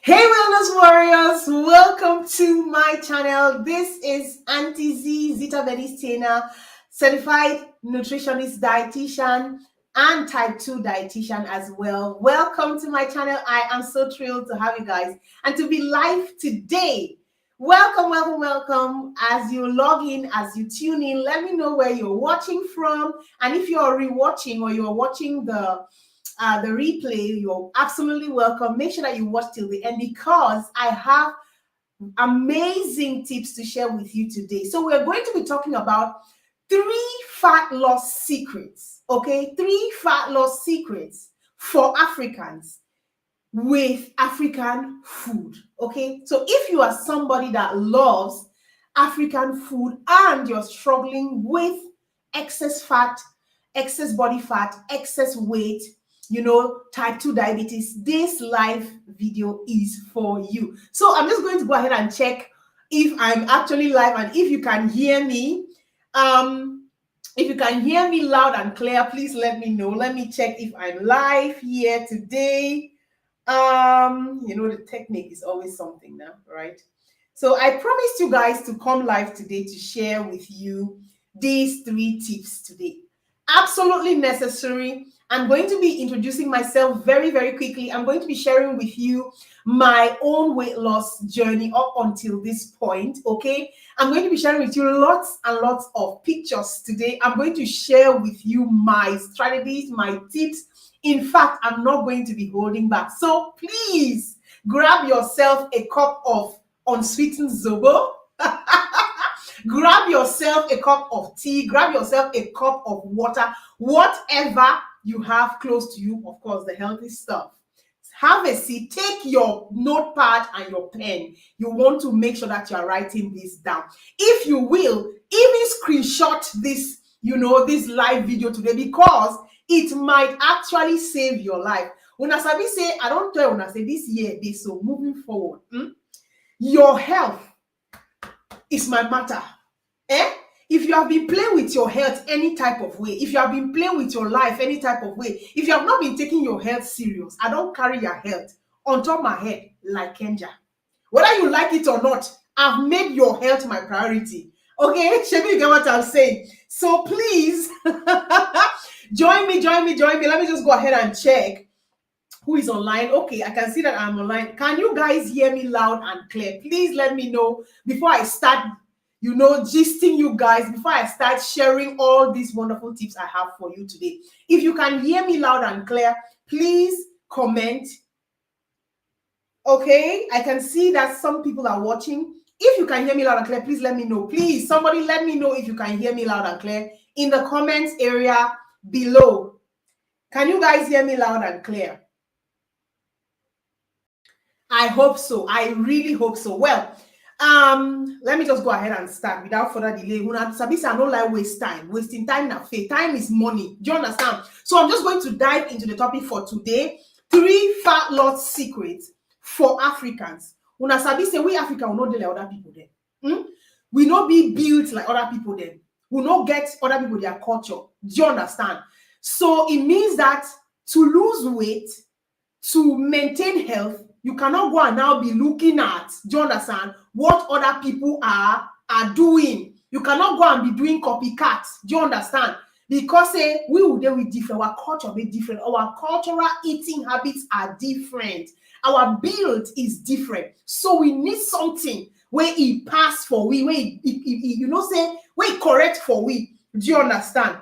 Hey wellness warriors, welcome to my channel. This is Auntie Z, Zita Bedistina, certified nutritionist dietitian and type 2 dietitian as well. Welcome to my channel. I am so thrilled to have you guys and to be live today. Welcome, welcome, welcome. As you log in, as you tune in, let me know where you're watching from. And if you're rewatching or you're watching the replay, you're absolutely welcome. Make sure that you watch till the end because I have amazing tips to share with you today. So we're going to be talking about 3 fat loss secrets, okay? 3 fat loss secrets for Africans with African food, okay? So if you are somebody that loves African food and you're struggling with excess fat, excess body fat, excess weight, type 2 diabetes, this live video is for you. So I'm just going to go ahead and check if I'm actually live and if you can hear me. If you can hear me loud and clear, please let me know. Let me check if I'm live here today. The technique is always something now, right? So I promised you guys to come live today to share with you these 3 tips today. Absolutely necessary. I'm going to be introducing myself very, very quickly. I'm going to be sharing with you my own weight loss journey up until this point, okay? I'm going to be sharing with you lots and lots of pictures today. I'm going to share with you my strategies, my tips. In fact, I'm not going to be holding back. So please grab yourself a cup of unsweetened zobo. Grab yourself a cup of tea. Grab yourself a cup of water. Whatever you have close to you, of course, the healthy stuff. Have a seat. Take your notepad and your pen. You want to make sure that you are writing this down. If you will, even screenshot this, this live video today because it might actually save your life. Una sabi say, I don't tell una say this year, this so moving forward. Your health is my matter. If you have been playing with your health any type of way, if you have been playing with your life any type of way, if you have not been taking your health serious, I don't carry your health on top of my head like Kenja. Whether you like it or not, I've made your health my priority. Okay, Shebi, you get what I'm saying? So please, join me. Let me just go ahead and check who is online. Okay, I can see that I'm online. Can you guys hear me loud and clear? Please let me know before I start gisting you guys, before I start sharing all these wonderful tips I have for you today. If you can hear me loud and clear, please comment. Okay, I can see that some people are watching. If you can hear me loud and clear, please let me know. Please, somebody let me know if you can hear me loud and clear in the comments area below. Can you guys hear me loud and clear? I hope so. I really hope so. Well, let me just go ahead and start without further delay. I don't like waste time. Wasting time na faith. Time is money. Do you understand? So I'm just going to dive into the topic for today. 3 fat loss secrets for Africans. Una sabi say we Africa will not deal like other people there. We not be built like other people there. We not get other people their culture. Do you understand? So it means that to lose weight, to maintain health, you cannot go and now be looking at, do you understand, what other people are doing. You cannot go and be doing copycat. Do you understand? Because we will deal with different, our culture will be different, our cultural eating habits are different, our build is different. So we need something where it pass for we, where it correct for we. Do you understand?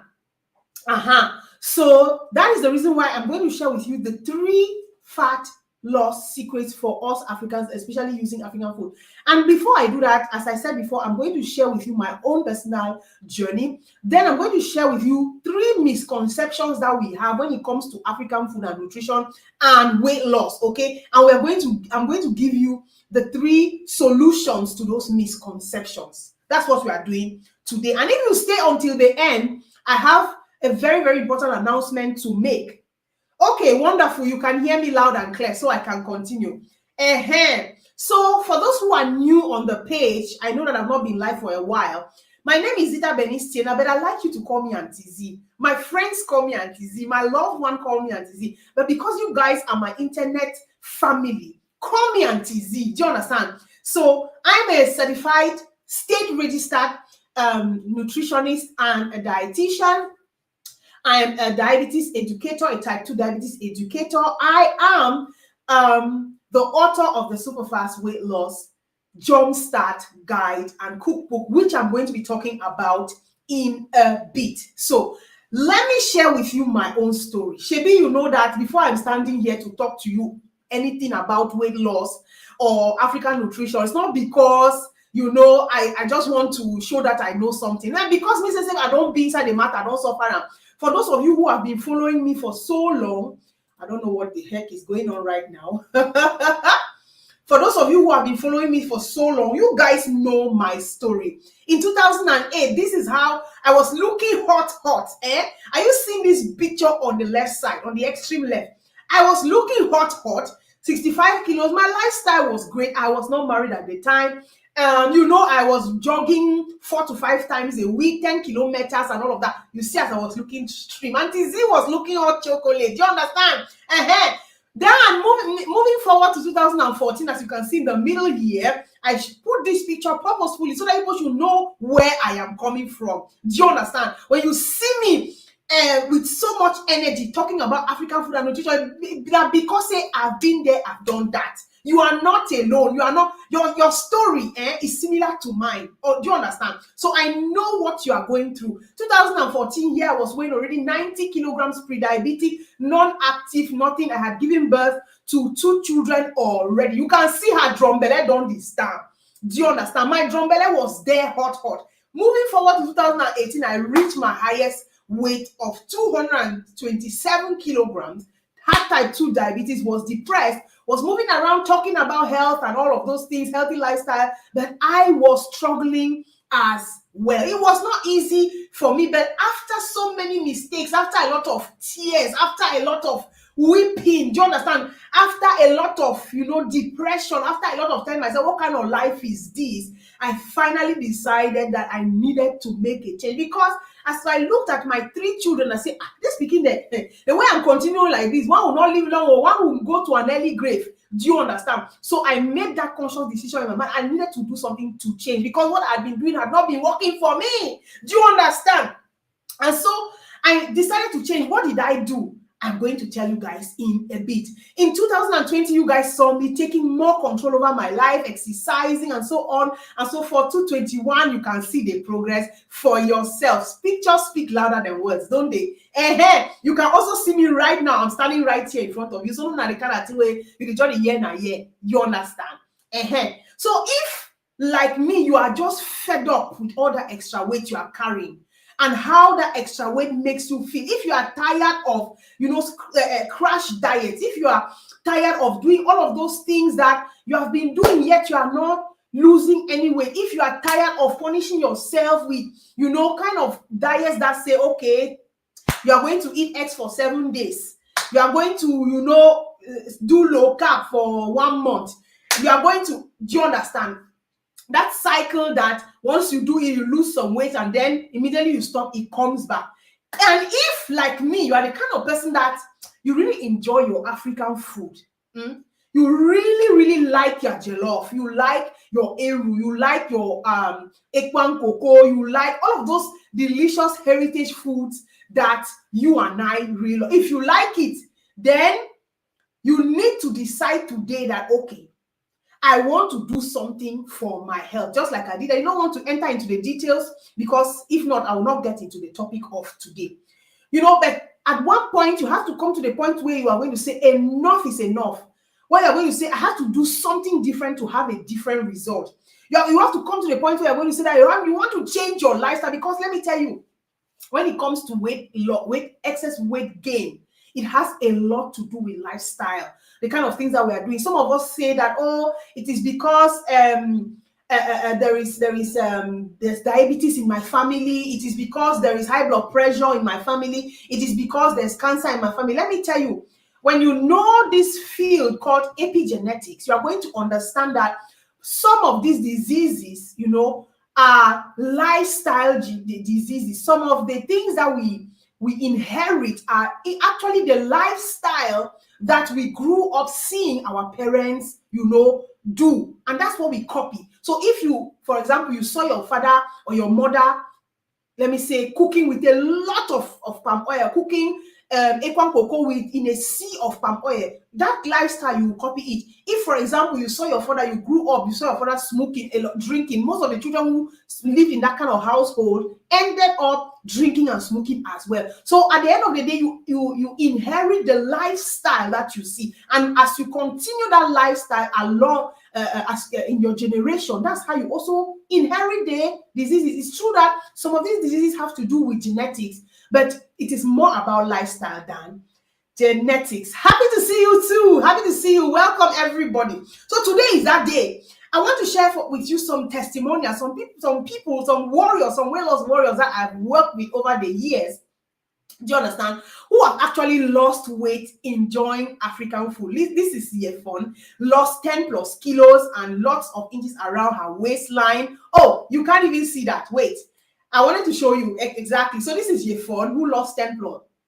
So that is the reason why I'm going to share with you the 3 fat loss secrets for us Africans, especially using African food. And before I do that, as I said before, I'm going to share with you my own personal journey. Then I'm going to share with you 3 misconceptions that we have when it comes to African food and nutrition and weight loss. Okay, and I'm going to give you the 3 solutions to those misconceptions. That's what we are doing today. And if you stay until the end, I have a very, very important announcement to make. Okay, wonderful. You can hear me loud and clear, so I can continue. So for those who are new on the page, I know that I've not been live for a while. My name is Zita Bedistina, but I'd like you to call me Auntie Z. My friends call me Auntie Z. My loved one call me Auntie Z. But because you guys are my internet family, Call me Auntie Z. Do you understand? So I'm a certified state registered nutritionist and a dietitian. I am a diabetes educator, a type 2 diabetes educator. I am the author of the Superfast Weight Loss Jumpstart Guide and Cookbook, which I'm going to be talking about in a bit. So let me share with you my own story. Shebi, you know that before I'm standing here to talk to you anything about weight loss or African nutrition, it's not because I just want to show that I know something. And because me say I don't be inside the matter, I don't suffer. For those of you who have been following me for so long, I don't know what the heck is going on right now. For those of you who have been following me for so long, you guys know my story. In 2008, this is how I was looking hot. Are you seeing this picture on the left side, on the extreme left? I was looking hot, 65 kilos. My lifestyle was great. I was not married at the time. I was jogging 4 to 5 times a week, 10 kilometers and all of that. You see, as I was looking stream, Auntie Z was looking hot chocolate. Do you understand? Then moving forward to 2014, as you can see in the middle here, I put this picture purposefully so that people should know where I am coming from. Do you understand? When you see me with so much energy talking about African food and nutrition, because I've been there, I've done that. You are not alone. You are not, your story is similar to mine. Oh, do you understand? So I know what you are going through. 2014, here I was weighing already 90 kilograms, pre-diabetic, non-active, nothing. I had given birth to 2 children already. You can see her drum belly done this time. Do you understand? My drum belly was there hot. Moving forward to 2018, I reached my highest weight of 227 kilograms. Had type 2 diabetes, was depressed, was moving around talking about health and all of those things, healthy lifestyle, but I was struggling as well. It was not easy for me, but after so many mistakes, after a lot of tears, after a lot of weeping, do you understand? After a lot of, depression, after a lot of time, I said, what kind of life is this? I finally decided that I needed to make a change, because as I looked at my 3 children, I said, this speaking the way I'm continuing like this, one will not live long or one will go to an early grave. Do you understand? So I made that conscious decision in my mind. I needed to do something to change, because what I've been doing had not been working for me. Do you understand? And so I decided to change. What did I do? I'm going to tell you guys in a bit. In 2020, you guys saw me taking more control over my life, exercising and so on. And so for 2021, you can see the progress for yourselves. Pictures speak louder than words, don't they? You can also see me right now. I'm standing right here in front of you. So now the kind of thing where you enjoy the year na year. You understand? So if, like me, you are just fed up with all the extra weight you are carrying, and how that extra weight makes you feel. If you are tired of, crash diets, if you are tired of doing all of those things that you have been doing, yet you are not losing any weight, if you are tired of punishing yourself with, kind of diets that say, okay, you are going to eat X for 7 days, you are going to, do low carb for 1 month, you are going to, do you understand? That cycle that once you do it, you lose some weight and then immediately you stop, it comes back. And if, like me, you are the kind of person that you really enjoy your African food, you really, really like your jollof, you like your eru, you like your ekwan cocoa, you like all of those delicious heritage foods that you and I really love. If you like it, then you need to decide today that, okay, I want to do something for my health, just like I did. I don't want to enter into the details, because if not, I will not get into the topic of today. But at one point, you have to come to the point where you are going to say, enough is enough. Where you're going to say, I have to do something different to have a different result. You have to come to the point where you're going to say that you want to change your lifestyle, because let me tell you, when it comes to excess weight gain, it has a lot to do with lifestyle, the kind of things that we are doing. Some of us say that, it is because there's diabetes in my family. It is because there is high blood pressure in my family. It is because there's cancer in my family. Let me tell you, when you know this field called epigenetics, you are going to understand that some of these diseases, are lifestyle diseases. Some of the things that we inherit are actually the lifestyle that we grew up seeing our parents, do. And that's what we copy. So if you, for example, you saw your father or your mother, let me say, cooking with a lot of palm oil, cooking ekwan cocoa with in a sea of palm oil, that lifestyle, you will copy it. If, for example, you saw your father, you grew up, you saw your father smoking, a lot, drinking, most of the children who live in that kind of household ended up drinking and smoking as well. So at the end of the day, you inherit the lifestyle that you see, and as you continue that lifestyle along in your generation, that's how you also inherit the diseases. It's true that some of these diseases have to do with genetics, but it is more about lifestyle than genetics. Happy to see you too. Happy to see you. Welcome everybody. So today is that day. I want to share with you some testimonials, some people, some warriors, some weight loss warriors that I've worked with over the years. Do you understand? Who have actually lost weight enjoying African food. This is Yefon, lost 10 plus kilos and lots of inches around her waistline. Oh, you can't even see that. Wait, I wanted to show you exactly. So this is Yefon, who lost 10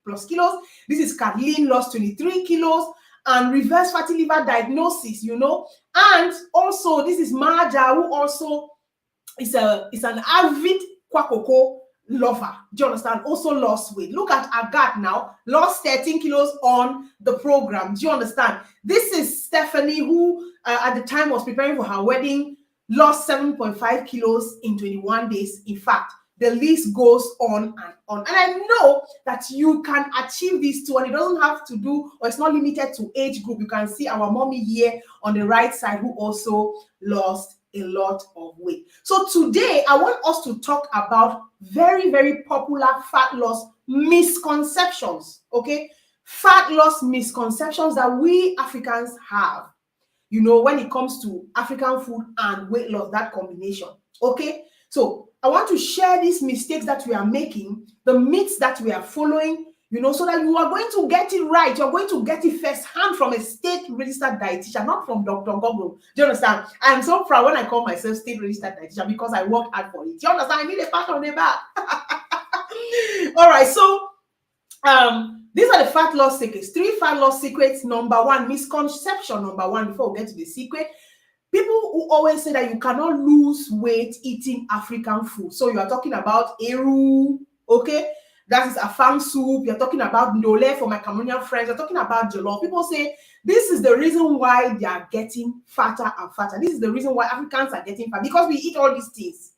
plus kilos. This is Kathleen, lost 23 kilos and reverse fatty liver diagnosis, And also this is Marja, who also is an avid kwakoko lover. Do you understand? Also lost weight. Look at Agathe now, lost 13 kilos on the program. Do you understand? This is Stephanie, who at the time was preparing for her wedding, lost 7.5 kilos in 21 days. In fact, the list goes on and on. And I know that you can achieve this too, and it doesn't have to do, or it's not limited to age group. You can see our mommy here on the right side, who also lost a lot of weight. So today I want us to talk about very, very popular fat loss misconceptions. Okay, fat loss misconceptions that we Africans have, when it comes to African food and weight loss, that combination. Okay, so I want to share these mistakes that we are making, the myths that we are following, so that you are going to get it right. You're going to get it firsthand from a state-registered dietitian, not from Dr. Google. Do you understand? I am so proud when I call myself state-registered dietitian because I worked hard for it. Do you understand? I need a pat on the back. All right, so these are the fat loss secrets. 3 fat loss secrets. Number 1, misconception number 1, before we get to the secret. People who always say that you cannot lose weight eating African food. So you are talking about eru, okay? That is afang soup. You're talking about ndole for my Cameroonian friends. You're talking about jollof. People say this is the reason why they are getting fatter and fatter. This is the reason why Africans are getting fat, because we eat all these things.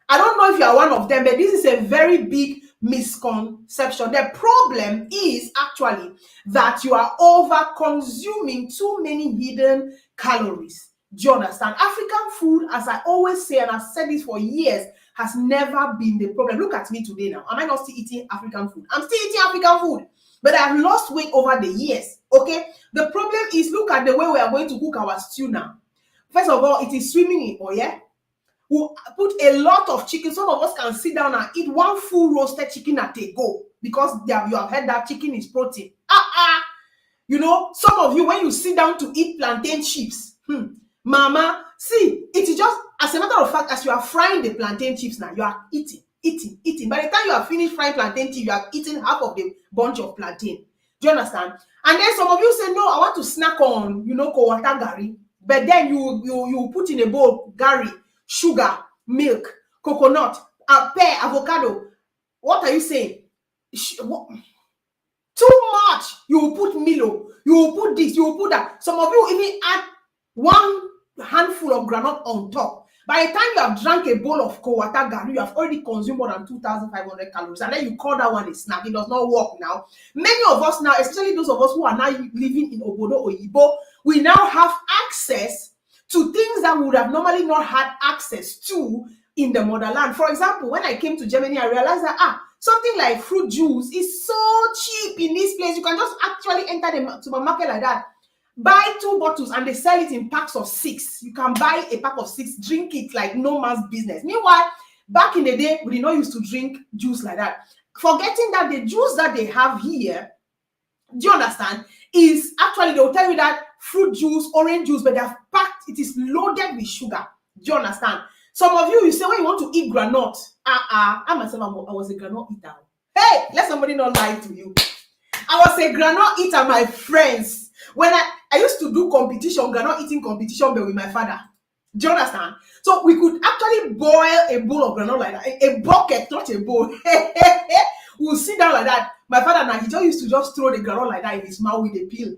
I don't know if you are one of them, but this is a very big misconception. The problem is actually that you are over consuming too many hidden calories. Do you understand? African food, as I always say, and I've said this for years, has never been the problem. Look at me today now. Am I not still eating African food? I'm still eating African food, but I've lost weight over the years. Okay, the problem is, look at the way we are going to cook our stew now. First of all, it is swimming in oil. We'll put a lot of chicken. Some of us can sit down and eat one full roasted chicken at a go, because you have heard that chicken is protein. Some of you, when you sit down to eat plantain chips, mama, see, it is just, as a matter of fact, as you are frying the plantain chips now, you are eating. By the time you have finished frying plantain chips, you have eaten half of the bunch of plantain. Do you understand? And then some of you say, no, I want to snack on, kowata gari. But then you put in a bowl gari, sugar, milk, coconut, pear, avocado. What are you saying? Too much. You will put Milo. You will put this. You will put that. Some of you even add one handful of granite on top. By the time you have drank a bowl of kowata gari, you have already consumed more than 2,500 calories, and then you call that one a snack. It does not work now. Many of us now, especially those of us who are now living in Obodo Oyibo, we now have access to things that we would have normally not had access to in the motherland. For example, when I came to Germany, I realized that something like fruit juice is so cheap in this place. You can just actually enter the supermarket like that, buy 2 bottles, and they sell it in packs of 6. You can buy a pack of 6, drink it like no man's business. Meanwhile, back in the day, we did not used to drink juice like that. Forgetting that the juice that they have here, do you understand, is actually, they'll tell you that fruit juice, orange juice, but they have packed, it is loaded with sugar. Do you understand? Some of you say when you want to eat granite, I myself, I was a granite eater. Hey, let somebody not lie to you. I was a granola eater, my friends. When I used to do competition, granola eating competition, but with my father. Do you understand? So we could actually boil a bowl of granola like that, a bucket, not a bowl. We'll sit down like that. My father now, he just used to just throw the granola like that in his mouth with a peel.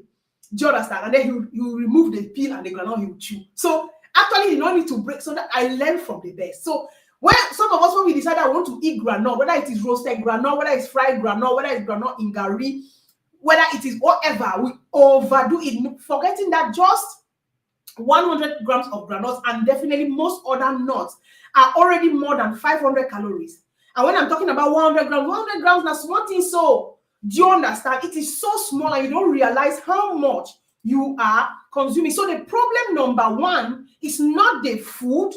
Do you understand? And then he will remove the peel and the granola he will chew. So actually, you don't need to break. So that I learned from the best. So when some of us, when we decide I want to eat granola, whether it is roasted granola, whether it's fried granola, whether it's granola in gari, whether it is whatever, we overdo it, forgetting that just 100 grams of granules and definitely most other nuts are already more than 500 calories. And when I'm talking about 100 grams, that's one thing. So do you understand? It is so small and you don't realize how much you are consuming. So the problem number one is not the food.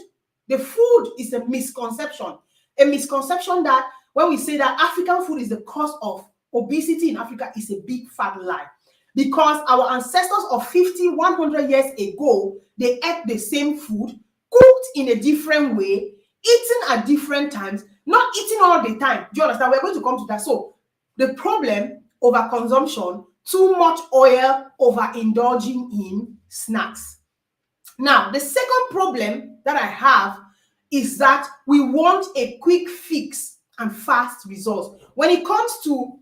The food is a misconception. A misconception that when we say that African food is the cause of obesity in Africa is a big fat lie. Because our ancestors of 50, 100 years ago, they ate the same food, cooked in a different way, eating at different times, not eating all the time. Do you understand? We're going to come to that. So the problem, overconsumption, too much oil, overindulging in snacks. Now, the second problem that I have is that we want a quick fix and fast results. When it comes to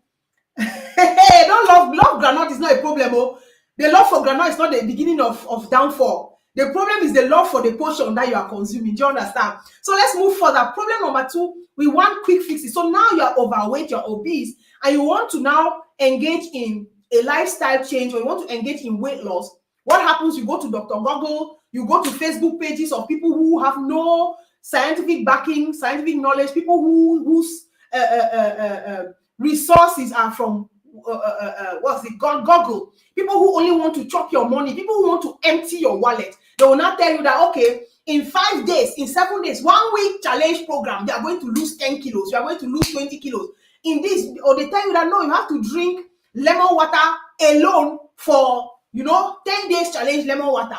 hey, don't love granite is not a problem. Oh, the love for granite is not the beginning of downfall. The problem is the love for the portion that you are consuming. Do you understand? So let's move further. Problem number two, we want quick fixes. So now you are overweight, you're obese, and you want to now engage in a lifestyle change, or you want to engage in weight loss. What happens? You go to Dr. Google, you go to Facebook pages of people who have no scientific backing, scientific knowledge, people whose resources are from what's it called? Google. People who only want to chop your money, people who want to empty your wallet. They will not tell you that, okay, in 5 days, in 7 days, 1 week challenge program, they are going to lose 10 kilos, you are going to lose 20 kilos. In this, or they tell you that no, you have to drink lemon water alone for 10 days challenge lemon water,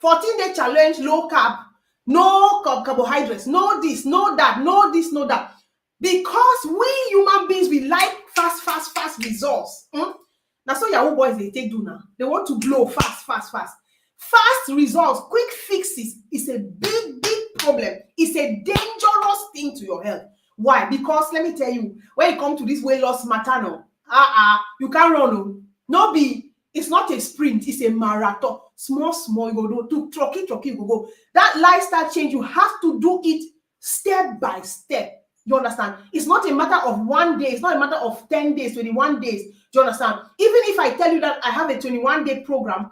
14-day challenge low carb, no carbohydrates, no this, no that, no this, no that. Because we human beings, we like fast results. Now, so Yahoo boys, they take do now. They want to blow fast. Fast results, quick fixes is a big problem. It's a dangerous thing to your health. Why? Because let me tell you, when it comes to this weight loss matter, you can't run. It's not a sprint, it's a marathon. Small, you go do trucky, you go. That lifestyle change, you have to do it step by step. You understand? It's not a matter of 1 day. It's not a matter of 10 days, 21 days. Do you understand? Even if I tell you that I have a 21-day program,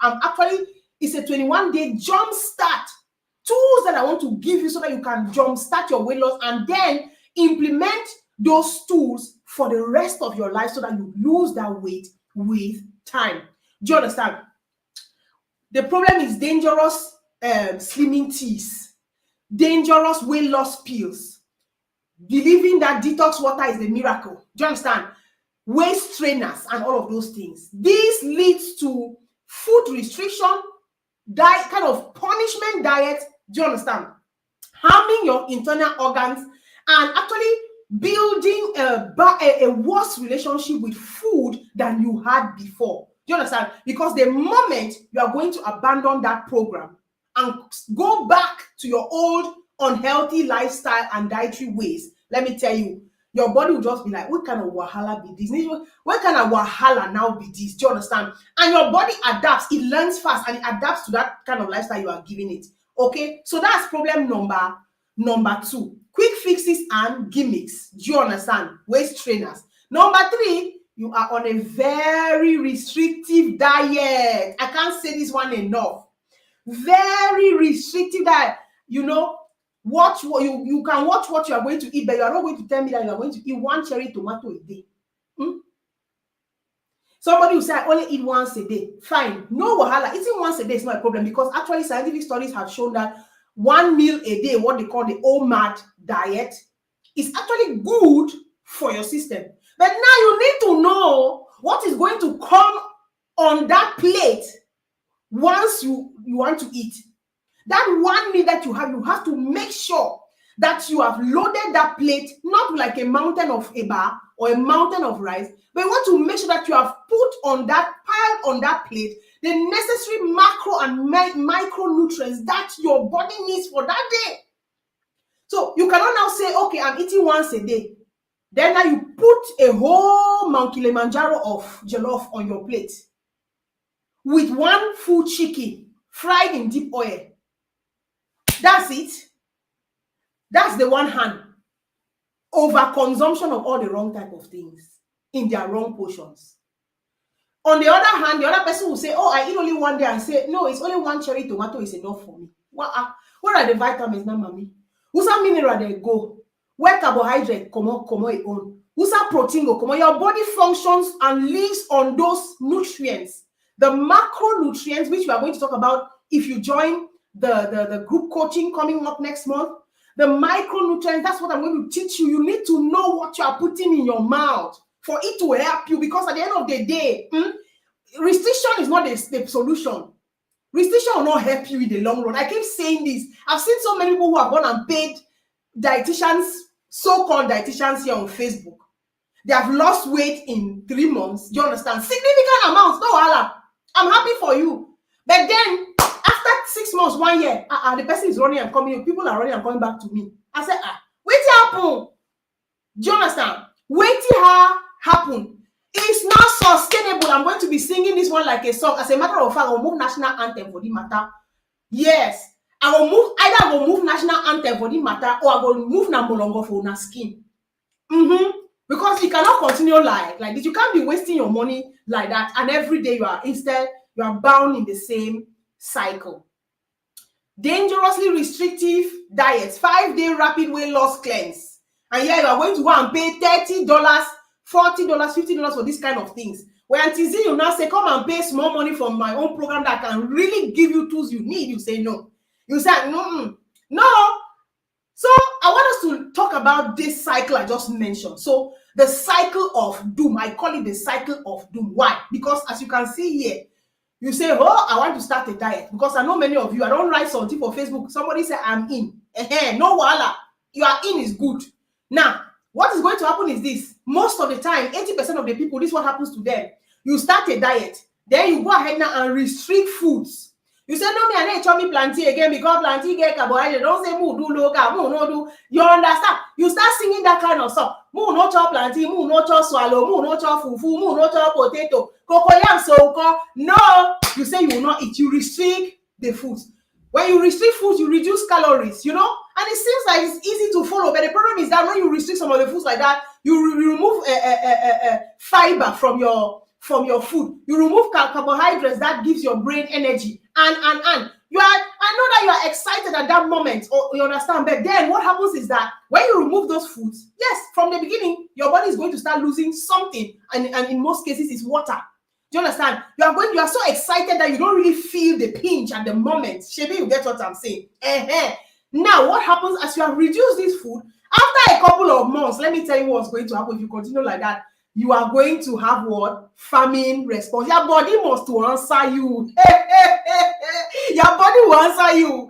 it's a 21-day jump start. Tools that I want to give you so that you can jump start your weight loss and then implement those tools for the rest of your life so that you lose that weight with time. Do you understand? The problem is dangerous slimming teas, dangerous weight loss pills, believing that detox water is the miracle. Do you understand? Waist trainers and all of those things. This leads to food restriction, diet, kind of punishment diet. Do you understand? Harming your internal organs and actually building a worse relationship with food than you had before. Do you understand? Because the moment you are going to abandon that program and go back to your old unhealthy lifestyle and dietary ways, let me tell you, your body will just be like, what kind of wahala be this? What kind of wahala now be this? Do you understand? And your body adapts, it learns fast and it adapts to that kind of lifestyle you are giving it. Okay, so that's problem number two. Quick fixes and gimmicks. Do you understand? Waist trainers. Number three, you are on a very restrictive diet. I can't say this one enough. Very restrictive diet. Watch what you can watch what you are going to eat, but you are not going to tell me that you are going to eat 1 cherry tomato a day. Somebody will say, I only eat once a day. Fine. No wahala. Eating once a day is not a problem because actually scientific studies have shown that 1 meal a day, what they call the OMAD diet, is actually good for your system. But now you need to know what is going to come on that plate once you want to eat. That 1 meal that you have to make sure that you have loaded that plate, not like a mountain of eba, or a mountain of rice, but you want to make sure that you have put on that pile on that plate the necessary macro and micronutrients that your body needs for that day. So you cannot now say, okay, I'm eating once a day. Then now you put a whole Mount Kilimanjaro of jollof on your plate with one full chicken fried in deep oil. That's it. That's the one hand. Overconsumption of all the wrong type of things in their wrong portions. On the other hand, the other person will say, oh, I eat only one day, and say, no, it's only one cherry tomato is enough for me. Where are the vitamins now, mommy? Who's a mineral they go? Where carbohydrate come on it own? Who's a protein go come on? Your body functions and lives on those nutrients. The macronutrients, which we are going to talk about if you join the group coaching coming up next month. The micronutrients, that's what I'm going to teach you. You need to know what you are putting in your mouth for it to help you, because at the end of the day, restriction is not the solution. Restriction will not help you in the long run. I keep saying this. I've seen so many people who have gone and paid dietitians, so-called dietitians here on Facebook. They have lost weight in 3 months. Do you understand? Significant amounts. No, Allah. I'm happy for you. But then, after 6 months, 1 year, the person is running and coming. People are running and coming back to me. I said, wait till happen. Do you understand? Wait till happen. It's not sustainable. I'm going to be singing this one like a song. As a matter of fact, I will move national anthem for the matter. Yes. I will move, either I will move national anthem for the matter, or I will move Nambolongo for una skin. Because you cannot continue like this. You can't be wasting your money like that. And every day you are bound in the same cycle. Dangerously restrictive diets, 5-day rapid weight loss cleanse. And yeah, you are going to go and pay $30, $40, $50 for this kind of things. When Auntie Z, you now say, come and pay small money for my own program that can really give you tools you need. You say no. You say, no. So I want us to talk about this cycle I just mentioned. So the cycle of doom, I call it the cycle of doom. Why? Because as you can see here, you say, oh, I want to start a diet. Because I know many of you, I don't write something for Facebook. Somebody say, I'm in. No wala. You are in is good. Now, what is going to happen is this. Most of the time, 80% of the people, this is what happens to them. You start a diet. Then you go ahead now and restrict foods. You say, no, me, I need to me plantain again because plantain get carbohydrate. Don't say, mo do local, mo no do. You understand? You start singing that kind of song. Mo no chop plantain, mo no chop swallow, mo no chop fufu, mo no chop potato. Cocoyam so no. You say you will not eat. You restrict the foods. When you restrict foods, you reduce calories, you know? And it seems like it's easy to follow, but the problem is that when you restrict some of the foods like that, you remove fiber from your food. You remove carbohydrates that gives your brain energy. And I know that you are excited at that moment, or you understand, but then what happens is that when you remove those foods, yes, from the beginning, your body is going to start losing something, and in most cases, it's water. Do you understand? You are so excited that you don't really feel the pinch at the moment. Maybe you get what I'm saying. Now, what happens as you have reduced this food, after a couple of months, let me tell you what's going to happen if you continue like that. You are going to have what? Famine response. Your body must to answer you. Your body will answer you.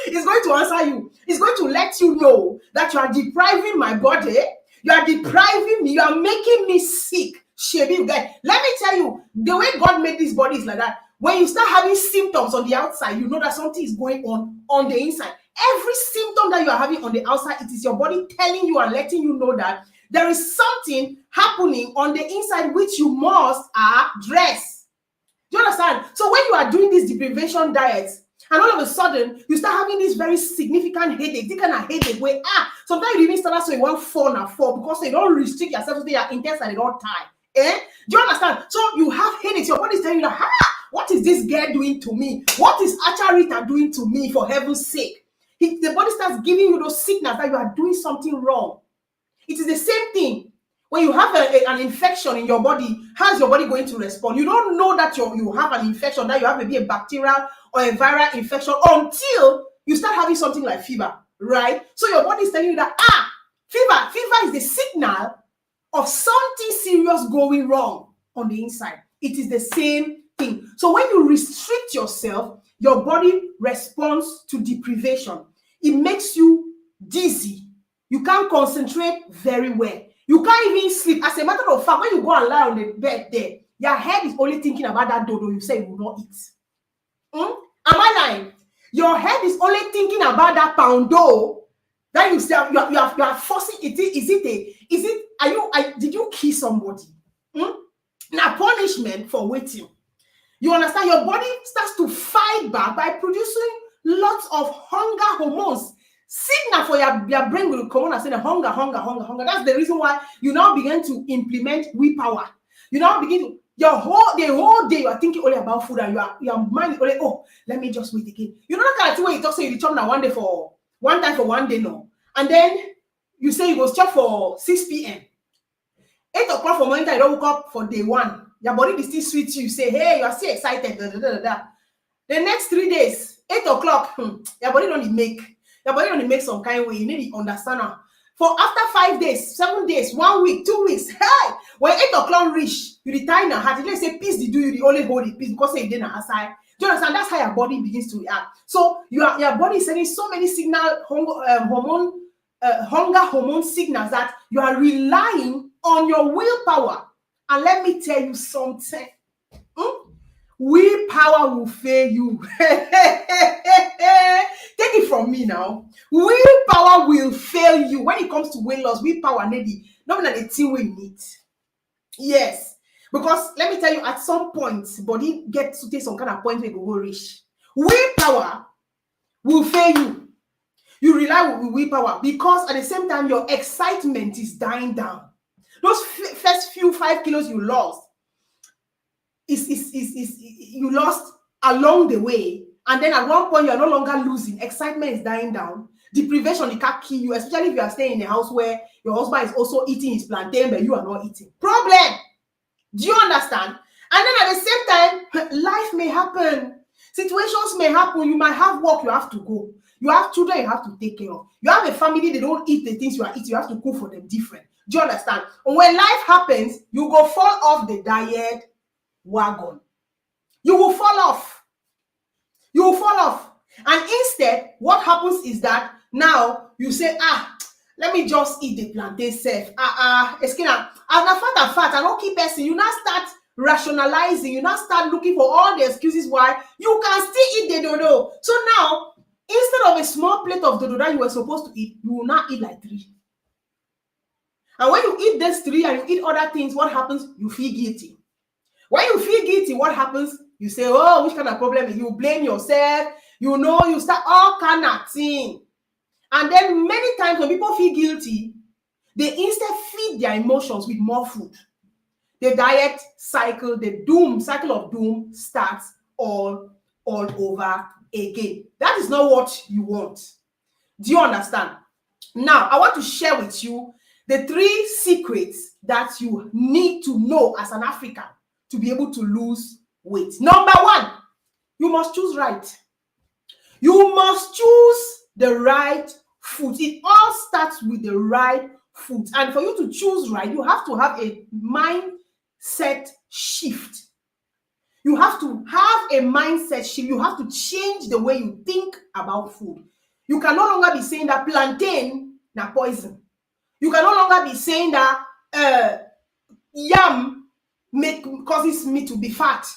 It's going to answer you. It's going to let you know that you are depriving my body. You are depriving me. You are making me sick. Shebi, let me tell you, the way God made this body is like that. When you start having symptoms on the outside, you know that something is going on the inside. Every symptom that you are having on the outside, it is your body telling you and letting you know that there is something happening on the inside which you must address. Do you understand? So when you are doing these deprivation diets, and all of a sudden you start having this very significant headache, this kind of headache where sometimes you even start so you want fall because you don't restrict yourself to your intestine at all time. Do you understand? So you have headaches, your body is telling you that, what is this girl doing to me? What is Acharita doing to me, for heaven's sake? The body starts giving you those signals that you are doing something wrong. It is the same thing. When you have an infection in your body, how is your body going to respond? You don't know that you have an infection, that you have maybe a bacterial or a viral infection until you start having something like fever, right? So your body is telling you that, fever is the signal of something serious going wrong on the inside. It is the same thing. So when you restrict yourself, your body responds to deprivation. It makes you dizzy. You can't concentrate very well. You can't even sleep. As a matter of fact, when you go and lie on the bed there, your head is only thinking about that dodo you say you will not eat. Am I lying? Your head is only thinking about that poundo that you say you are forcing it. Did you kill somebody? Now punishment for waiting. You understand? Your body starts to fight back by producing lots of hunger hormones. Signal for your brain will come on and say hunger. That's the reason why you now begin to implement willpower. You now begin to the whole day you are thinking only about food, and your mind is only, oh, let me just wait again. You know that kind of thing where you talk say you chop now one time for one day no, and then you say you go chop for 6 p.m. 8 o'clock for morning time, you don't wake up for day one. Your body is still sweet you. Say, hey, you are still excited. The next 3 days, 8 o'clock, your body don't make some kind of way. You need to understand now. For after 5 days, 7 days, 1 week, 2 weeks, hey, when 8 o'clock reach, you retire now. Had let's say peace, you only hold it peace because say you didn't outside. Do you understand? That's how your body begins to react. So your body is sending so many hunger hormone signals that you are relying on your willpower. And let me tell you something. Willpower will fail you. Take it from me now. Willpower will fail you. When it comes to weight loss, willpower maybe not the thing we need. Yes. Because let me tell you, at some point, body gets to take some kind of point where you go reach. Willpower will fail you. You rely on willpower because at the same time, your excitement is dying down. Those first few 5 kilos you lost, you lost along the way, and then at one point you are no longer losing. Excitement is dying down. Deprivation, it can't kill you, especially if you are staying in a house where your husband is also eating his plantain, but you are not eating. Problem. Do you understand? And then at the same time, life may happen. Situations may happen. You might have work, you have to go. You have children you have to take care of. You have a family, they don't eat the things you are eating. You have to cook for them different. Do you understand? And when life happens, you go fall off the diet wagon. You will fall off. You will fall off. And instead, what happens is that now you say, let me just eat the plantain self. Eskina, as fat, I don't keep person. You now start rationalizing. You now start looking for all the excuses why you can still eat the dodo. So now, instead of a small plate of dodo that you were supposed to eat, you will now eat like 3. And when you eat these 3 and you eat other things, what happens? You feel guilty. When you feel guilty, what happens? You say, oh, which kind of problem is? You blame yourself. You start all kind of thing. And then many times when people feel guilty, they instead feed their emotions with more food. The diet cycle, the cycle of doom starts all over again. That is not what you want. Do you understand? Now, I want to share with you the 3 secrets that you need to know as an African to be able to lose weight. Number 1, you must choose right. You must choose the right food. It all starts with the right food. And for you to choose right, you have to have a mindset shift. You have to have a mindset shift. You have to change the way you think about food. You can no longer be saying that plantain na poison. You can no longer be saying that yam causes me to be fat.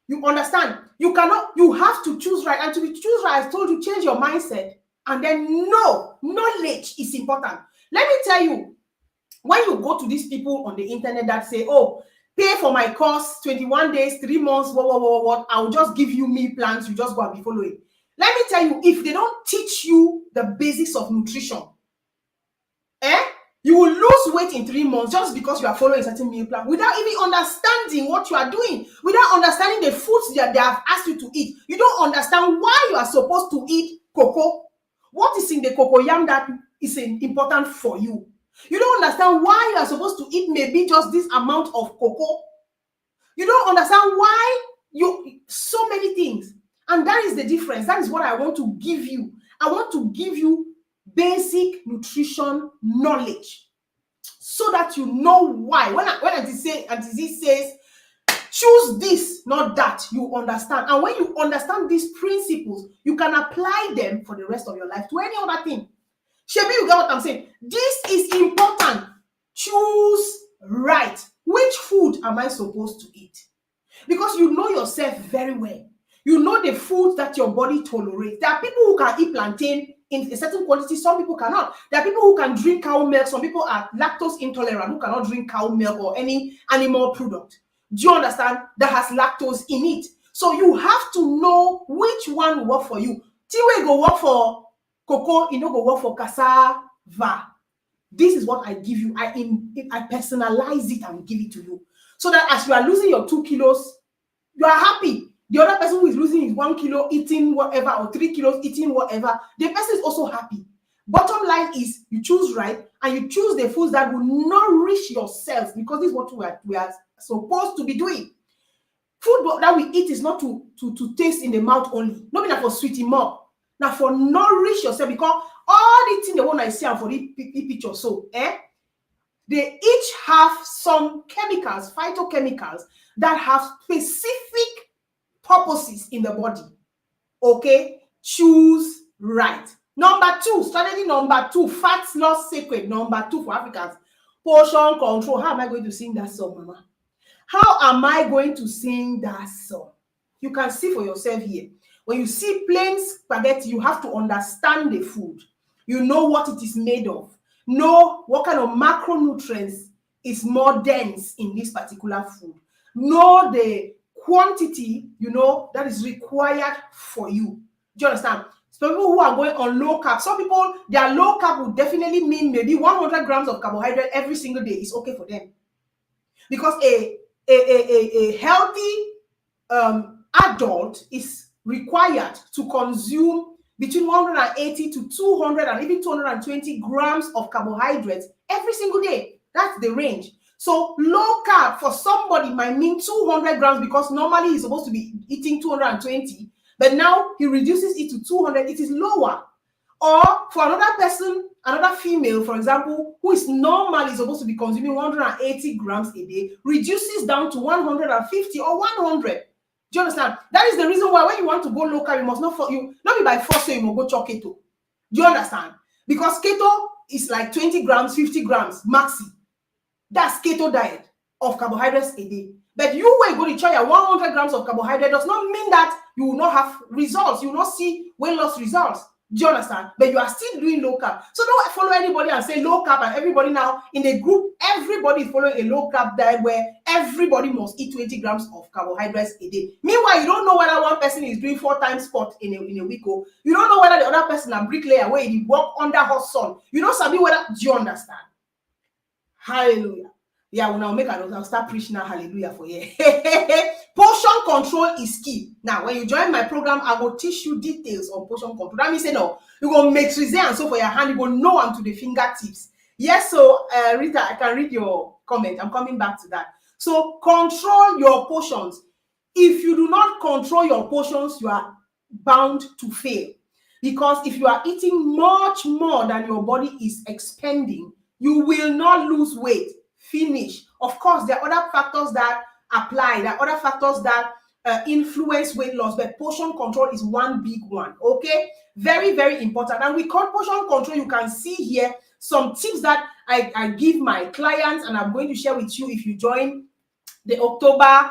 You understand? You have to choose right. And to choose right, I told you, change your mindset. And then knowledge is important. Let me tell you, when you go to these people on the internet that say, oh, pay for my course, 21 days, 3 months, what, I'll just give you meal plans, you just go and be following. Let me tell you, if they don't teach you the basics of nutrition, you will lose weight in 3 months just because you are following a certain meal plan without even understanding what you are doing, without understanding the foods that they have asked you to eat. You don't understand why you are supposed to eat cocoa. What is in the cocoyam that is important for you? You don't understand why you are supposed to eat maybe just this amount of cocoa. You don't understand why so many things. And that is the difference. That is what I want to give you. I want to give you basic nutrition knowledge so that you know why. When Auntie Z says, choose this, not that, you understand. And when you understand these principles, you can apply them for the rest of your life to any other thing. Shebi, you get what I'm saying? This is important. Choose right. Which food am I supposed to eat? Because you know yourself very well. You know the foods that your body tolerates. There are people who can eat plantain in a certain quantity, some people cannot. There are people who can drink cow milk, some people are lactose intolerant who cannot drink cow milk or any animal product. Do you understand? That has lactose in it. So you have to know which one will work for you. Tiwe go work for cocoa, you know, go work for cassava. This is what I give you. I personalize it and give it to you. So that as you are losing your 2 kilos, you are happy. The other person who is losing his 1 kilo eating whatever, or 3 kilos eating whatever, the person is also happy. Bottom line is you choose right, and you choose the foods that will nourish yourself, because this is what we are supposed to be doing. Food that we eat is not to taste in the mouth only. Not be for sweetie more. Now for nourish yourself, because all the things the one I see and for the picture, so they each have some chemicals, phytochemicals, that have specific purposes in the body. Okay, choose right. Number 2, strategy number 2, fat loss secret. Number 2 for Africans, portion control. How am I going to sing that song, Mama? How am I going to sing that song? You can see for yourself here. When you see plain spaghetti, you have to understand the food. You know what it is made of. Know what kind of macronutrients is more dense in this particular food. Know the quantity, you know, that is required for you. Do you understand? Some people who are going on low carb, some people, their low carb would definitely mean maybe 100 grams of carbohydrate every single day is okay for them. Because a healthy adult is required to consume between 180 to 200 and even 220 grams of carbohydrates every single day. That's the range. So low carb for somebody might mean 200 grams, because normally he's supposed to be eating 220, but now he reduces it to 200. It is lower. Or for another person, another female, for example, who is normally supposed to be consuming 180 grams a day, reduces down to 150 or 100. Do you understand? That is the reason why when you want to go low carb, you must not be by force, so you must go chop keto. Do you understand? Because keto is like 20 grams, 50 grams, maxi. That's keto diet of carbohydrates a day. But you when you go to try 100 grams of carbohydrate does not mean that you will not have results. You will not see weight loss results. Do you understand? But you are still doing low carb. So don't follow anybody and say low carb, and everybody now in the group, everybody is following a low carb diet where everybody must eat 20 grams of carbohydrates a day. Meanwhile, you don't know whether one person is doing 4 times sport in a week, or you don't know whether the other person a bricklayer where he work under hot sun. You don't sabi whether. Do you understand? Hallelujah. Yeah, well, now I'll start preaching now. Hallelujah for you. Portion control is key. Now, when you join my program, I will teach you details on portion control. That means, no, you go make and so for your hand, you go know them to the fingertips. Yes, so Rita, I can read your comment. I'm coming back to that. So control your portions. If you do not control your portions, you are bound to fail. Because if you are eating much more than your body is expending, you will not lose weight. Finish. Of course, there are other factors that apply. There are other factors that influence weight loss, but portion control is one big one. Okay, very, very important. And with portion control, you can see here some tips that I give my clients, and I'm going to share with you if you join the October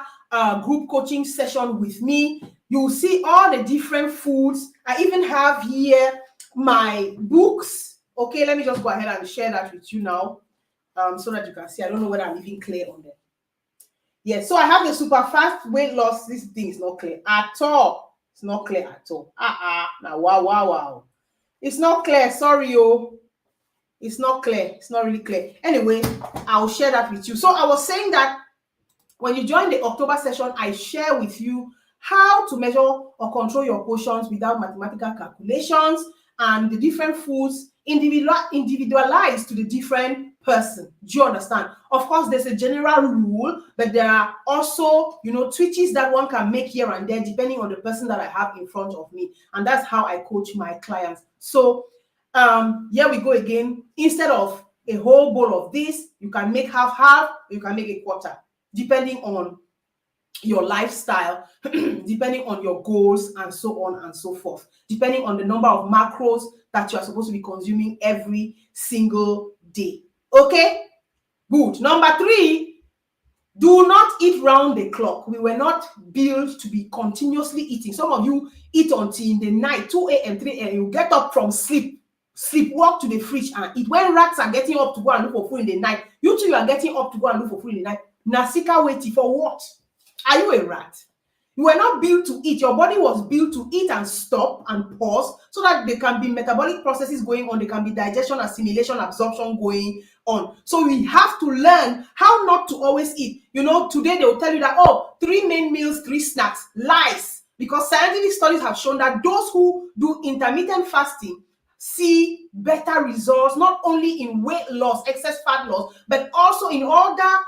group coaching session with me. You will see all the different foods. I even have here my books. Okay, let me just go ahead and share that with you now. So that you can see. I don't know whether I'm even clear on that. Yes, so I have the super fast weight loss. This thing is not clear at all. It's not clear at all. Now wow. It's not clear. Sorry, it's not clear. It's not really clear. Anyway, I'll share that with you. So I was saying that when you join the October session, I share with you how to measure or control your portions without mathematical calculations, and the different foods individualized to the different person. Do you understand? Of course, there's a general rule, but there are also, tweaks that one can make here and there depending on the person that I have in front of me. And that's how I coach my clients. So here we go again. Instead of a whole bowl of this, you can make half, you can make a quarter, depending on your lifestyle, depending on your goals, and so on and so forth, depending on the number of macros that you are supposed to be consuming every single day. Okay, Good. Number 3, do not eat round the clock. We were not built to be continuously eating. Some of you eat until in the night, 2 a.m., 3 a.m. You get up from sleep, walk to the fridge and eat. When rats are getting up to go and look for food in the night, you too, you are getting up to go and look for food in the night. Nasika waiting for what? Are you a rat? You were not built to eat. Your body was built to eat and stop and pause so that there can be metabolic processes going on. There can be digestion, assimilation, absorption going on. So we have to learn how not to always eat. You know, today they will tell you that, oh, 3 main meals, 3 snacks. Lies. Because scientific studies have shown that those who do intermittent fasting see better results, not only in weight loss, excess fat loss, but also in other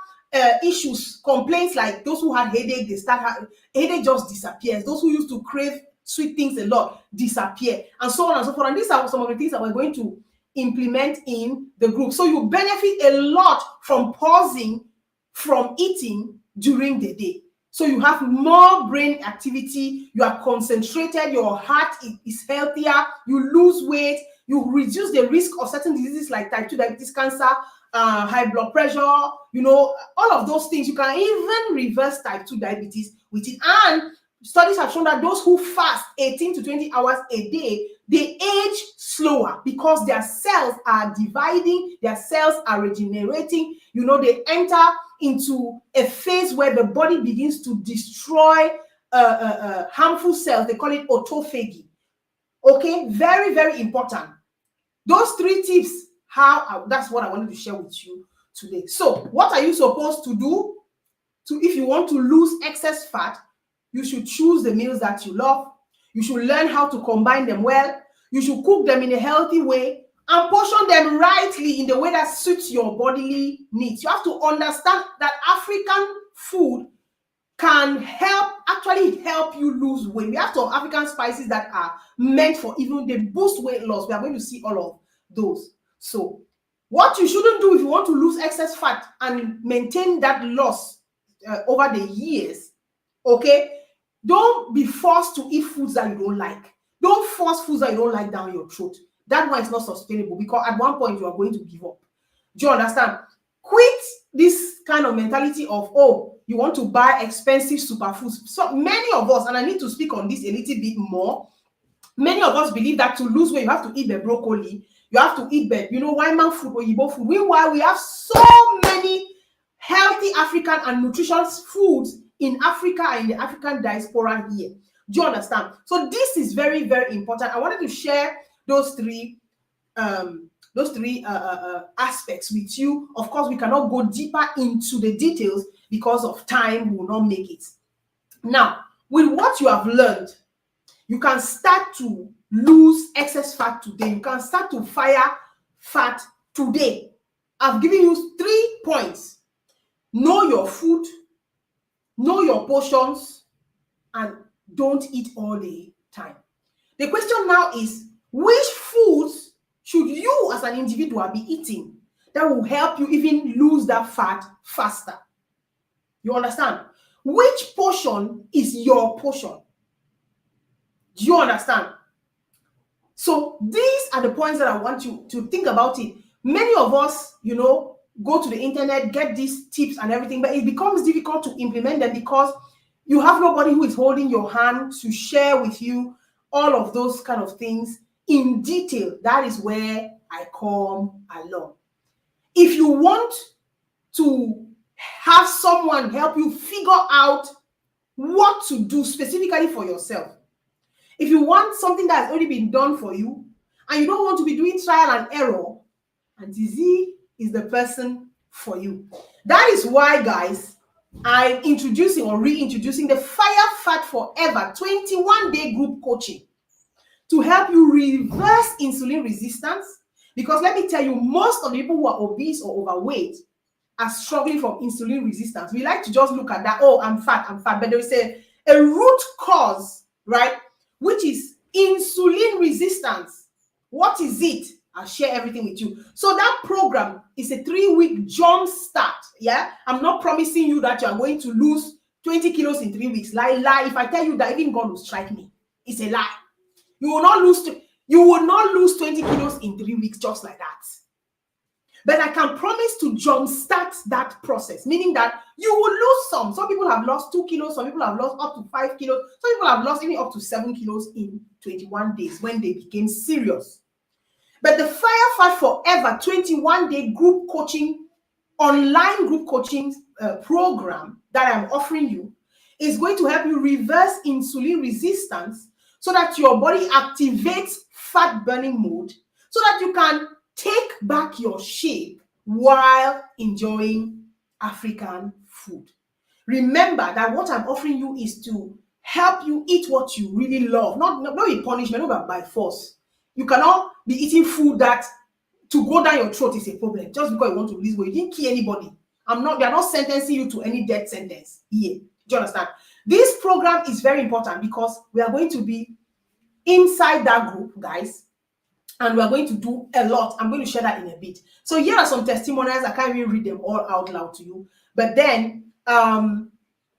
issues, complaints like those who had headache, they start having headache, just disappears. Those who used to crave sweet things a lot disappear, and so on and so forth. And these are some of the things that we're going to implement in the group. So you benefit a lot from pausing from eating during the day. So you have more brain activity, you are concentrated, your heart is healthier, you lose weight, you reduce the risk of certain diseases like type 2 diabetes, cancer, high blood pressure, you know, all of those things. You can even reverse type 2 diabetes with it. And studies have shown that those who fast 18 to 20 hours a day, they age slower because their cells are dividing, their cells are regenerating. You know, they enter into a phase where the body begins to destroy harmful cells. They call it autophagy. Okay, very, very important. Those 3 tips, that's what I wanted to share with you today. So what are you supposed to do if you want to lose excess fat? You should choose the meals that you love. You should learn how to combine them well. You should cook them in a healthy way and portion them rightly in the way that suits your bodily needs. You have to understand that African food can actually help you lose weight. We have some African spices that are meant for even they boost weight loss. We are going to see all of those. So what you shouldn't do if you want to lose excess fat and maintain that loss over the years, okay, don't be forced to eat foods that you don't like. Don't force foods that you don't like down your throat. That one is not sustainable because at one point you are going to give up. Do you understand? Quit this kind of mentality of, oh, you want to buy expensive superfoods. So many of us, and I need to speak on this a little bit more, many of us believe that to lose weight, you have to eat the broccoli, you have to eat the, you know, Wyman food or Igbo food. Meanwhile, we have so many healthy African and nutritious foods in Africa and in the African diaspora here. Do you understand? So this is very, very important. I wanted to share those three aspects with you. Of course, we cannot go deeper into the details because of time. We will not make it. Now, with what you have learned, you can start to lose excess fat today. You can start to fire fat today. I've given you 3 points. Know your food, know your portions, and don't eat all the time. The question now is, which foods should you as an individual be eating that will help you even lose that fat faster? You understand? Which portion is your portion? Do you understand? So these are the points that I want you to think about it. Many of us, you know, go to the internet, get these tips and everything, but it becomes difficult to implement them because you have nobody who is holding your hand to share with you all of those kind of things in detail. That is where I come along. If you want to have someone help you figure out what to do specifically for yourself, if you want something that has already been done for you and you don't want to be doing trial and error, Auntie Z is the person for you. That is why, guys, I'm introducing or reintroducing the Fire Fat Forever 21-day group coaching to help you reverse insulin resistance. Because let me tell you, most of the people who are obese or overweight are struggling from insulin resistance. We like to just look at that, oh, I'm fat, but there is a root cause, right? Which is insulin resistance. What is it? I'll share everything with you. So that program is a 3-week jump start. Yeah, I'm not promising you that you are going to lose 20 kilos in 3 weeks. Lie. If I tell you that, even God will strike me. It's a lie. You will not lose 20 kilos in 3 weeks just like that. But I can promise to jumpstart that process, meaning that you will lose some. Some people have lost 2 kilos, some people have lost up to 5 kilos, some people have lost even up to 7 kilos in 21 days when they became serious. But the Fire Fat Forever 21-day group coaching, online group coaching program that I'm offering you is going to help you reverse insulin resistance so that your body activates fat burning mode so that you can take back your shape while enjoying African food. Remember that what I'm offering you is to help you eat what you really love, not a punishment, not by force. You cannot be eating food that to go down your throat is a problem just because you want to lose weight. You didn't kill anybody. They are not sentencing you to any death sentence here. Do you understand? This program is very important because we are going to be inside that group, guys, and we are going to do a lot. I'm going to share that in a bit. So here are some testimonials. I can't even read them all out loud to you, but then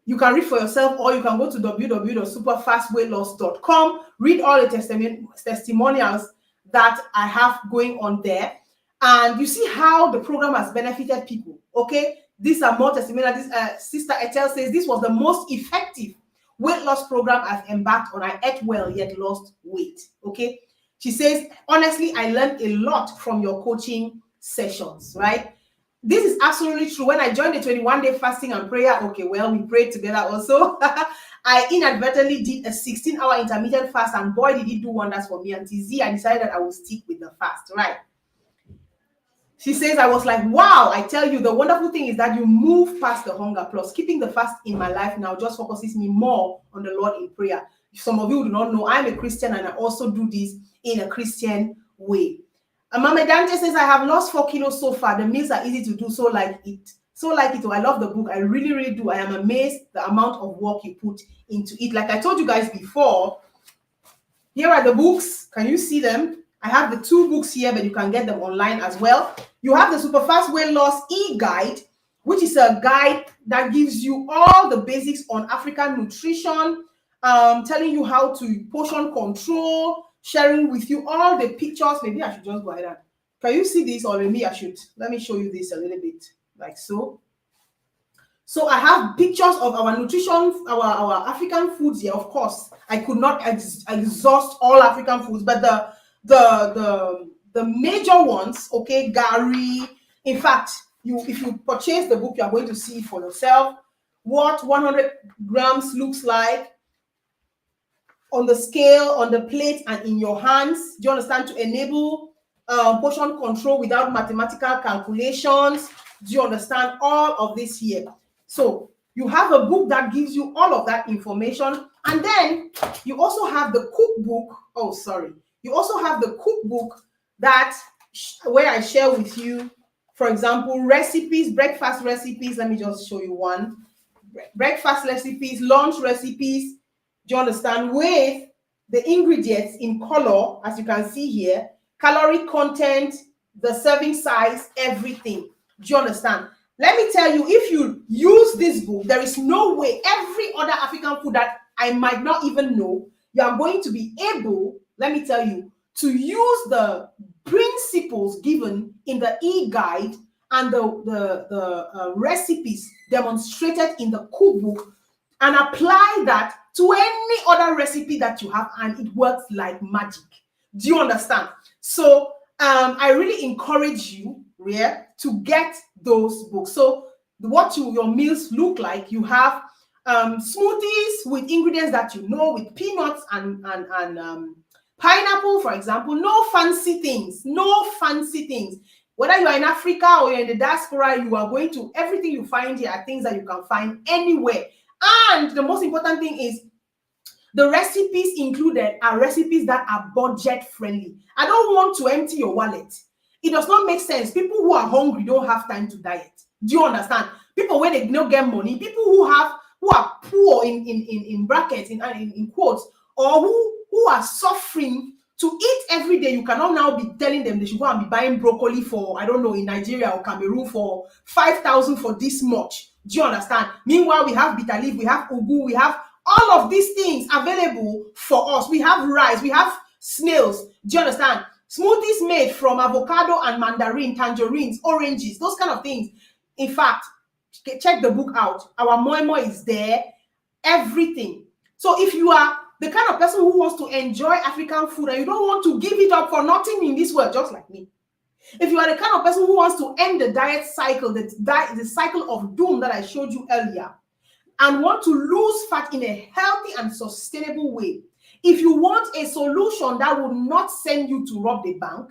you can read for yourself, or you can go to www.superfastweightloss.com, read all the testimonials that I have going on there, and you see how the program has benefited people. Okay, these are more testimonials. This Sister Ethel says this was the most effective weight loss program I've embarked on. I ate well yet lost weight. Okay, she says, honestly, I learned a lot from your coaching sessions, right? This is absolutely true. When I joined the 21-day fasting and prayer, okay, well, we prayed together also. I inadvertently did a 16-hour intermittent fast, and boy, did it do wonders for me. Until Z, I decided that I would stick with the fast, right? She says, I was like, wow, I tell you, the wonderful thing is that you move past the hunger. Plus, keeping the fast in my life now just focuses me more on the Lord in prayer. Some of you do not know, I'm a Christian, and I also do this in a Christian way. Mama Dante says, I have lost 4 kilos so far. The meals are easy to do, so like it. Oh, I love the book. I really, really do. I am amazed the amount of work you put into it. Like I told you guys before, here are the books. Can you see them? I have the 2 books here, but you can get them online as well. You have the Super Fast Weight Loss e-guide, which is a guide that gives you all the basics on African nutrition, telling you how to portion control, sharing with you all the pictures. Maybe I should just go ahead and, can you see this? Or maybe I should, let me show you this a little bit, like so. So I have pictures of our nutrition, our African foods here. Of course, I could not exhaust all African foods, but the major ones, okay, Gary. In fact, if you purchase the book, you are going to see for yourself what 100 grams looks like on the scale, on the plate, and in your hands. Do you understand? To enable portion control without mathematical calculations. Do you understand all of this here? So you have a book that gives you all of that information, and then you also have the cookbook. Oh, sorry. You also have the cookbook where I share with you, for example, recipes, breakfast recipes. Let me just show you one. Breakfast recipes, lunch recipes. Do you understand? With the ingredients in color, as you can see here, calorie content, the serving size, everything. Do you understand? Let me tell you, if you use this book, there is no way every other African food that I might not even know, you are going to be able, let me tell you, to use the principles given in the e-guide and the recipes demonstrated in the cookbook and apply that to any other recipe that you have, and it works like magic. Do you understand? So I really encourage you, yeah, to get those books. So what your meals look like, you have smoothies with ingredients that you know, with peanuts and pineapple, for example. No fancy things. Whether you are in Africa or you're in the diaspora, you are going to, everything you find here are things that you can find anywhere. And the most important thing is the recipes included are recipes that are budget friendly. I don't want to empty your wallet. It does not make sense. People who are hungry don't have time to diet. Do you understand? People when they don't get money, people who are poor in brackets, in quotes, or who are suffering to eat every day. You cannot now be telling them they should go and be buying broccoli for, I don't know, in Nigeria or Cameroon for 5,000 for this much. Do you understand? Meanwhile, we have bitter leaf, we have ugu, we have all of these things available for us. We have rice, we have snails. Do you understand? Smoothies made from avocado and mandarin, tangerines, oranges, those kind of things. In fact, check the book out. Our moi moi is there. Everything. So if you are the kind of person who wants to enjoy African food and you don't want to give it up for nothing in this world, just like me. If you are the kind of person who wants to end the diet cycle, the cycle of doom that I showed you earlier, and want to lose fat in a healthy and sustainable way, if you want a solution that will not send you to rob the bank,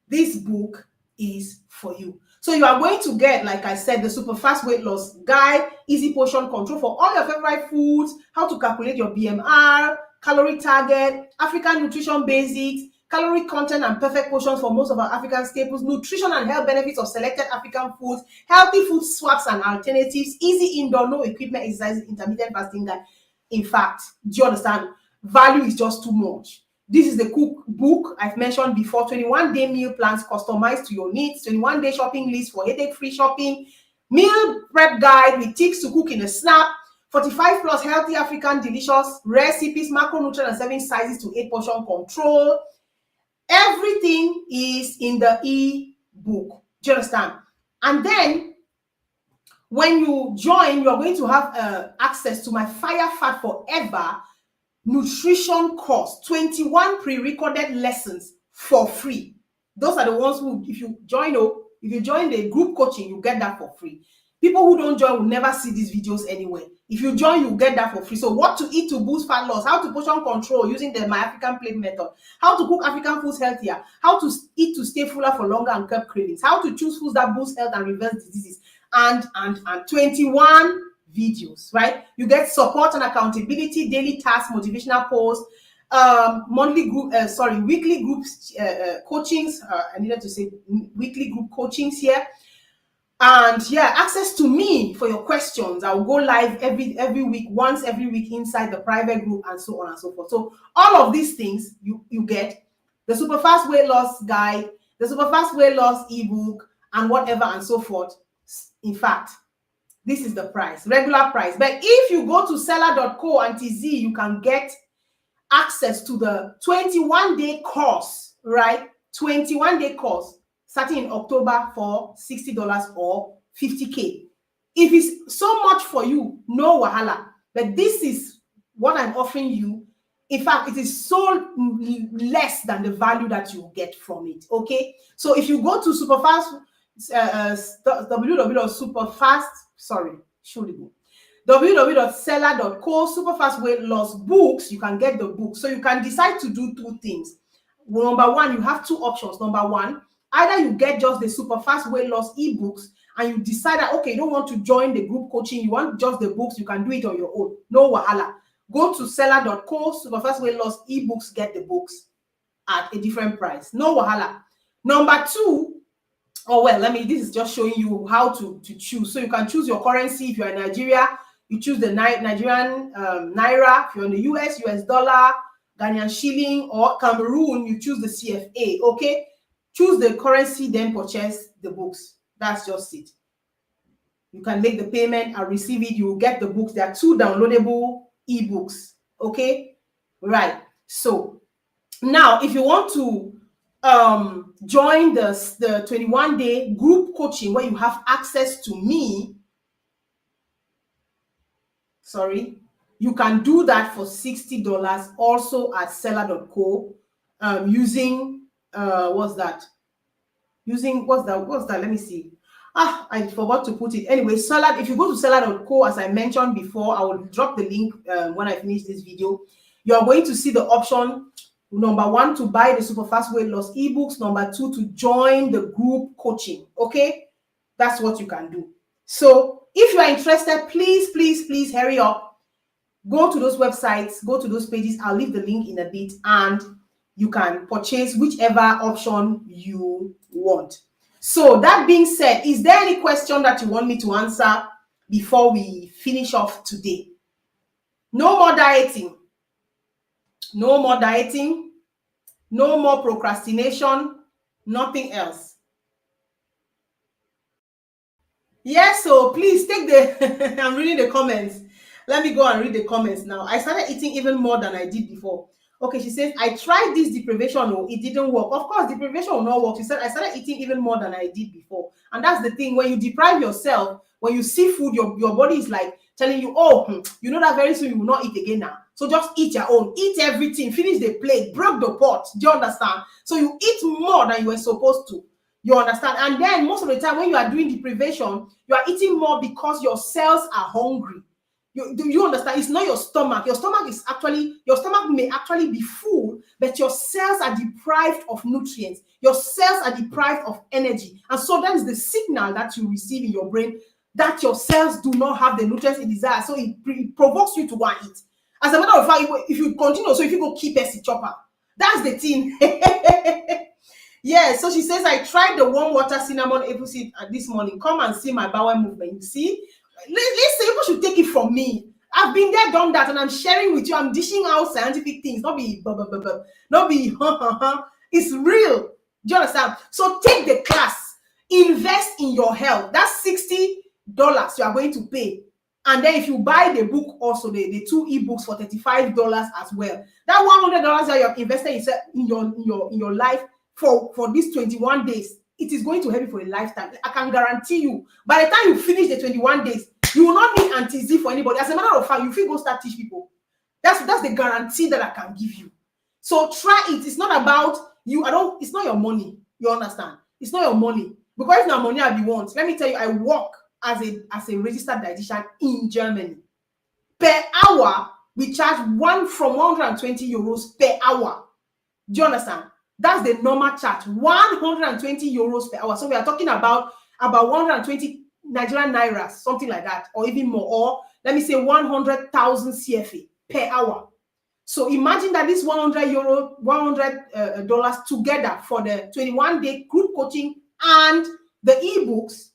this book is for you. So you are going to get, like I said, the super fast weight loss guide, easy portion control for all your favorite foods, how to calculate your BMR, calorie target, African nutrition basics, calorie content and perfect portions for most of our African staples, nutrition and health benefits of selected African foods, healthy food swaps and alternatives, easy indoor, no equipment exercises, intermittent fasting guide. In fact, do you understand? Value is just too much. This is the cookbook I've mentioned before, 21-day meal plans customized to your needs, 21-day shopping list for headache-free shopping, meal prep guide with tips to cook in a snap, 45 plus healthy African delicious recipes, macronutrient and serving sizes to 8 portion control. Everything is in the e-book. Do you understand? And then when you join, you are going to have access to my Fire Fat Forever nutrition course, 21 pre-recorded lessons for free. Those are the ones who, if you join the group coaching, you get that for free. People who don't join will never see these videos anywhere. If you join, you get that for free. So what to eat to boost fat loss, how to portion control using the My African Plate method, how to cook African foods healthier, how to eat to stay fuller for longer and curb cravings, how to choose foods that boost health and reverse diseases, and 21 videos, right? You get support and accountability, daily tasks, motivational posts, weekly groups coachings. I needed to say weekly group coachings here. And yeah, access to me for your questions. I'll go live every week, once every week inside the private group, and so on and so forth. So all of these things you get: the super fast weight loss guide, the super fast weight loss ebook, and whatever and so forth. In fact, this is the price, regular price. But if you go to seller.co and TZ, you can get access to the 21-day course, right? 21-day course starting in October for $60 or $50K. If it's so much for you, no wahala. But this is what I'm offering you. In fact, it is so less than the value that you get from it. Okay. So if you go to Superfast, www.seller.co superfast weight loss books, you can get the book. So you can decide to do two things. Number one, you have two options. Number one, either you get just the super fast weight loss ebooks and you decide that, okay, you don't want to join the group coaching, you want just the books, you can do it on your own. No wahala. Go to seller.co, super fast weight loss ebooks, get the books at a different price. No wahala. Number two, this is just showing you how to choose. So you can choose your currency. If you're in Nigeria, you choose the Nigerian Naira. If you're in the US dollar, Ghanaian shilling, or Cameroon, you choose the CFA. Okay, choose the currency, then purchase the books. That's just it. You can make the payment and receive it. You will get the books. There are 2 downloadable ebooks. Okay, right. So now, if you want to join the 21-day group coaching where you have access to me, you can do that for $60 also at seller.co using what's that? Let me see. I forgot to put it. Anyway, Seller, if you go to seller.co, as I mentioned before, I will drop the link when I finish this video. You are going to see the option, number 1, to buy the super fast weight loss ebooks, number 2, to join the group coaching. Okay, that's what you can do. So if you are interested, please hurry up, go to those websites, go to those pages. I'll leave the link in a bit, and you can purchase whichever option you want. So that being said, is there any question that you want me to answer before we finish off today? No more dieting. No more dieting. No more procrastination. Nothing else. Yes, so please take I'm reading the comments. Let me go and read the comments now. I started eating even more than I did before. Okay, she says, I tried this deprivation, oh, it didn't work. Of course, deprivation will not work. She said, I started eating even more than I did before. And that's the thing. When you deprive yourself, when you see food, your body is like telling you, oh, you know that very soon you will not eat again now. So just eat your own. Eat everything. Finish the plate. Break the pot. Do you understand? So you eat more than you were supposed to. You understand? And then most of the time when you are doing deprivation, you are eating more because your cells are hungry. Do you understand? It's not your stomach. Your stomach may actually be full, but your cells are deprived of nutrients. Your cells are deprived of energy. And so that is the signal that you receive in your brain that your cells do not have the nutrients it desires. So it provokes you to go and eat. As a matter of fact, if you continue, so if you go keep a chopper, that's the thing. Yeah, so she says, I tried the warm water cinnamon apple seed this morning. Come and see my bowel movement. You see? Listen, people should take it from me. I've been there, done that, and I'm sharing with you. I'm dishing out scientific things, not be blah, blah, blah, blah. Not be It's real. Do you understand? So take the class, invest in your health. That's $60 you are going to pay. And then if you buy the book, also the 2 ebooks for $35 as well. That $100 that you have invested in your life for these 21 days, it is going to help you for a lifetime. I can guarantee you. By the time you finish the 21 days, you will not need Auntie for anybody. As a matter of fact, you feel go start teach people. That's the guarantee that I can give you. So try it. It's not about you. It's not your money. You understand? It's not your money. Because if not money I be want. Let me tell you, I work as a registered dietitian in Germany. Per hour, we charge from 120 euros per hour. Do you understand? That's the normal charge, 120 euros per hour. So we are talking about 120 Nigerian nairas, something like that, or even more, or let me say 100,000 CFA per hour. So imagine that this $100 together for the 21-day group coaching and the ebooks,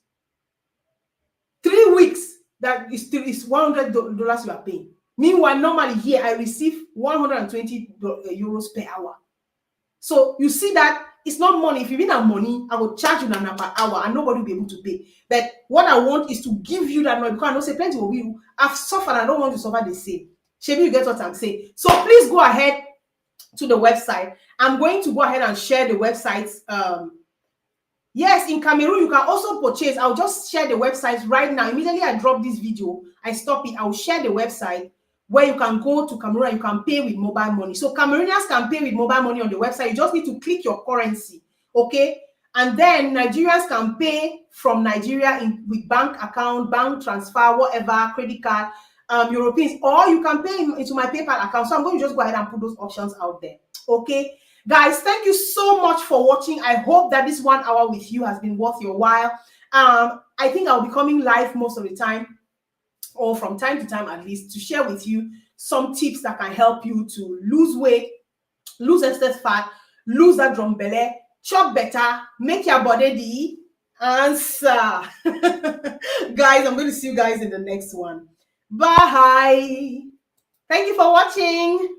3 weeks, that is $100 you are paying. Meanwhile, normally here I receive 120 euros per hour. So you see that it's not money. If you need money, I will charge you per hour and nobody will be able to pay. But what I want is to give you that knowledge, because I know say plenty of you have suffered. I don't want to suffer the same. Maybe you get what I'm saying. So please go ahead to the website. I'm going to go ahead and share the websites. Yes, in Cameroon, you can also purchase. I'll just share the website right now. Immediately I drop this video, I stop it. I'll share the website where you can go to Cameroon and you can pay with mobile money. So Cameroonians can pay with mobile money on the website. You just need to click your currency, okay? And then Nigerians can pay from Nigeria with bank account, bank transfer, whatever, credit card, Europeans, or you can pay into my PayPal account. So I'm going to just go ahead and put those options out there, okay? Guys, thank you so much for watching. I hope that this 1 hour with you has been worth your while. I think I'll be coming live most of the time, or from time to time at least, to share with you some tips that can help you to lose weight, lose excess fat, lose that drum belly, chop better, make your body the answer. Guys, I'm going to see you guys in the next one. Bye. Thank you for watching.